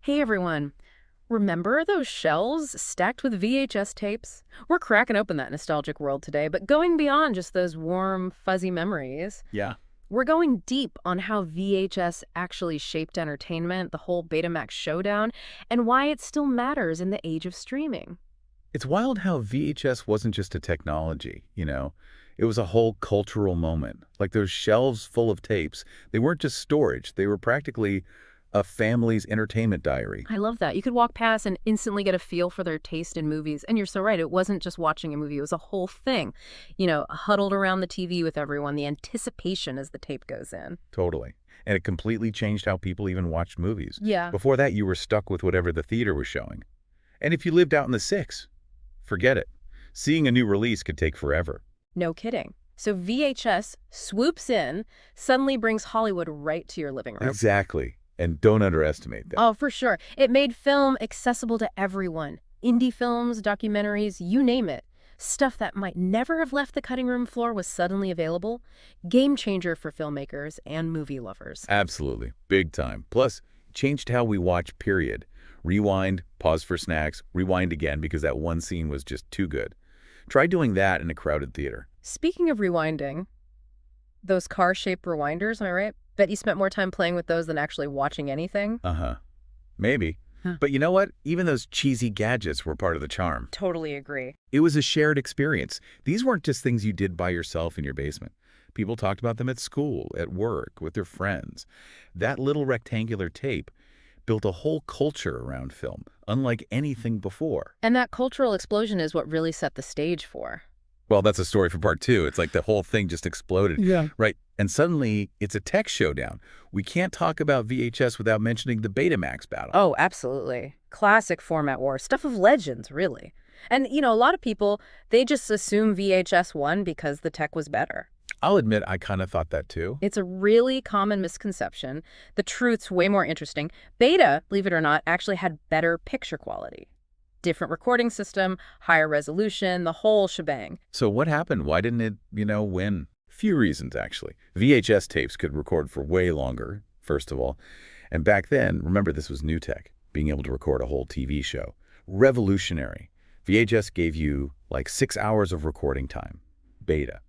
Hey everyone, remember those shelves stacked with VHS tapes? We're cracking open that nostalgic world today, but going beyond just those warm, fuzzy memories, Yeah. we're going deep on how VHS actually shaped entertainment, the whole Betamax showdown, and why it still matters in the age of streaming. It's wild how VHS wasn't just a technology. It was a whole cultural moment. Like those shelves full of tapes, they weren't just storage. They were practically a family's entertainment diary. I love that. You could walk past and instantly get a feel for their taste in movies. And you're so right, it wasn't just watching a movie, it was a whole thing. Huddled around the TV with everyone, the anticipation as the tape goes in. Totally. And it completely changed how people even watched movies. Yeah. Before that, you were stuck with whatever the theater was showing. And if you lived out in the six, forget it. Seeing a new release could take forever. No kidding. So VHS swoops in, suddenly brings Hollywood right to your living room. Exactly. And don't underestimate that. Oh, for sure. It made film accessible to everyone. Indie films, documentaries, you name it. Stuff that might never have left the cutting room floor was suddenly available. Game changer for filmmakers and movie lovers. Absolutely. Big time. Plus, changed how we watch, period. Rewind, pause for snacks, rewind again because that one scene was just too good. Try doing that in a crowded theater. Speaking of rewinding, those car-shaped rewinders, am I right? Bet you spent more time playing with those than actually watching anything? Uh-huh. Maybe. Huh. But you know what? Even those cheesy gadgets were part of the charm. Totally agree. It was a shared experience. These weren't just things you did by yourself in your basement. People talked about them at school, at work, with their friends. That little rectangular tape built a whole culture around film, unlike anything before. And that cultural explosion is what really set the stage for. Well, that's a story for part two. It's like the whole thing just exploded. Yeah. Right. And suddenly, it's a tech showdown. We can't talk about VHS without mentioning the Betamax battle. Oh, absolutely. Classic format war. Stuff of legends, really. And, a lot of people, they just assume VHS won because the tech was better. I'll admit I kind of thought that too. It's a really common misconception. The truth's way more interesting. Beta, believe it or not, actually had better picture quality. Different recording system, higher resolution, the whole shebang. So what happened? Why didn't it, win? Few reasons, actually. VHS tapes could record for way longer, first of all. And back then, remember, this was new tech, being able to record a whole TV show. Revolutionary. VHS gave you like 6 hours of recording time. Beta.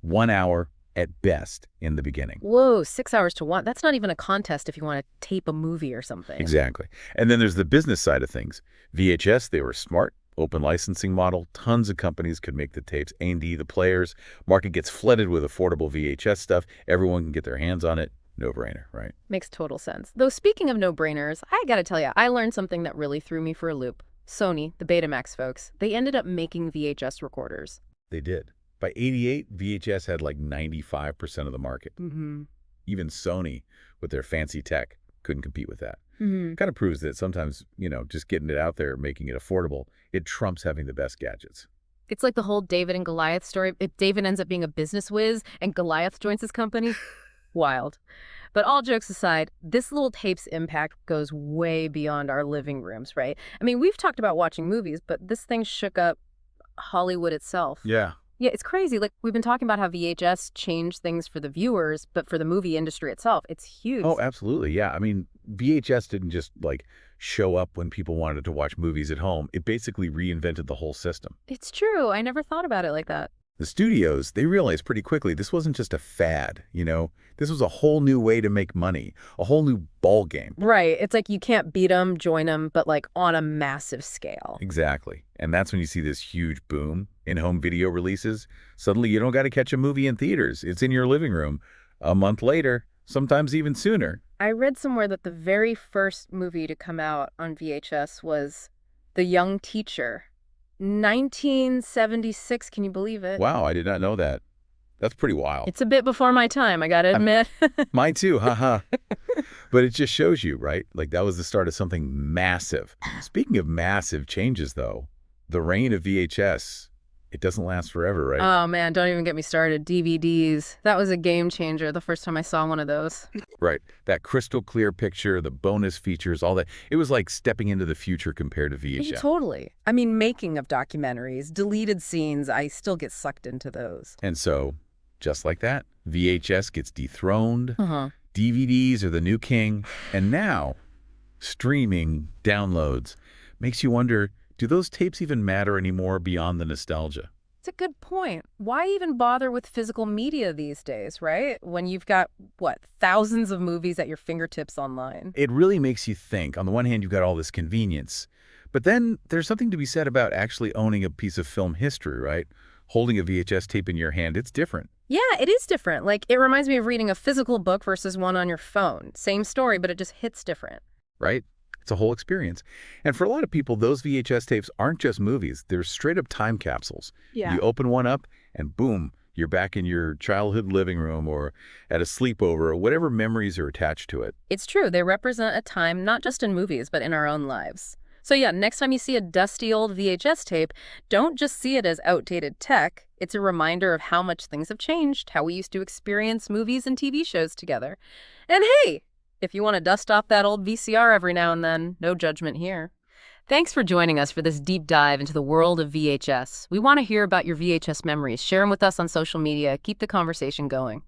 1 hour at best in the beginning. Whoa, 6 hours to one. That's not even a contest if you want to tape a movie or something. Exactly. And then there's the business side of things. VHS, they were smart, open licensing model. Tons of companies could make the tapes. A&D, the players. Market gets flooded with affordable VHS stuff. Everyone can get their hands on it. No-brainer, right? Makes total sense. Though speaking of no-brainers, I gotta tell you, I learned something that really threw me for a loop. Sony, the Betamax folks, they ended up making VHS recorders. They did. By '88, VHS had like 95% of the market. Mm-hmm. Even Sony, with their fancy tech, couldn't compete with that. Mm-hmm. Kind of proves that sometimes, just getting it out there, making it affordable, it trumps having the best gadgets. It's like the whole David and Goliath story. If David ends up being a business whiz and Goliath joins his company, wild. But all jokes aside, this little tape's impact goes way beyond our living rooms, right? I mean, we've talked about watching movies, but this thing shook up Hollywood itself. Yeah. Yeah, it's crazy. Like, we've been talking about how VHS changed things for the viewers, but for the movie industry itself, it's huge. Oh, absolutely. Yeah. I mean, VHS didn't just show up when people wanted to watch movies at home. It basically reinvented the whole system. It's true. I never thought about it like that. The studios, they realized pretty quickly this wasn't just a fad. This was a whole new way to make money, a whole new ball game. Right. It's like you can't beat them, join them, but on a massive scale. Exactly. And that's when you see this huge boom in home video releases. Suddenly, you don't got to catch a movie in theaters. It's in your living room a month later, sometimes even sooner. I read somewhere that the very first movie to come out on VHS was The Young Teacher. 1976, can you believe it? Wow, I did not know that. That's pretty wild. It's a bit before my time, I gotta admit. Mine too, haha. But it just shows you, right? Like that was the start of something massive. Speaking of massive changes, though, the reign of VHS, it doesn't last forever, right? Oh man, don't even get me started. DVDs. That was a game changer the first time I saw one of those. Right. That crystal clear picture, the bonus features, all that. It was like stepping into the future compared to VHS. Totally. I mean, making of documentaries, deleted scenes, I still get sucked into those. And so, just like that, VHS gets dethroned. Uh-huh. DVDs are the new king. And now, streaming, downloads. Makes you wonder, do those tapes even matter anymore beyond the nostalgia? It's a good point. Why even bother with physical media these days, right? When you've got, what, thousands of movies at your fingertips online. It really makes you think. On the one hand, you've got all this convenience, but then there's something to be said about actually owning a piece of film history, right? Holding a VHS tape in your hand, it's different, Yeah, it is different. Like, it reminds me of reading a physical book versus one on your phone. Same story, but it just hits different. right? It's a whole experience. And for a lot of people, those VHS tapes aren't just movies. They're straight-up time capsules. Yeah. You open one up, and boom, you're back in your childhood living room or at a sleepover or whatever memories are attached to it. It's true. They represent a time not just in movies, but in our own lives. So yeah, next time you see a dusty old VHS tape, don't just see it as outdated tech. It's a reminder of how much things have changed, how we used to experience movies and TV shows together. And hey, if you want to dust off that old VCR every now and then, no judgment here. Thanks for joining us for this deep dive into the world of VHS. We want to hear about your VHS memories. Share them with us on social media. Keep the conversation going.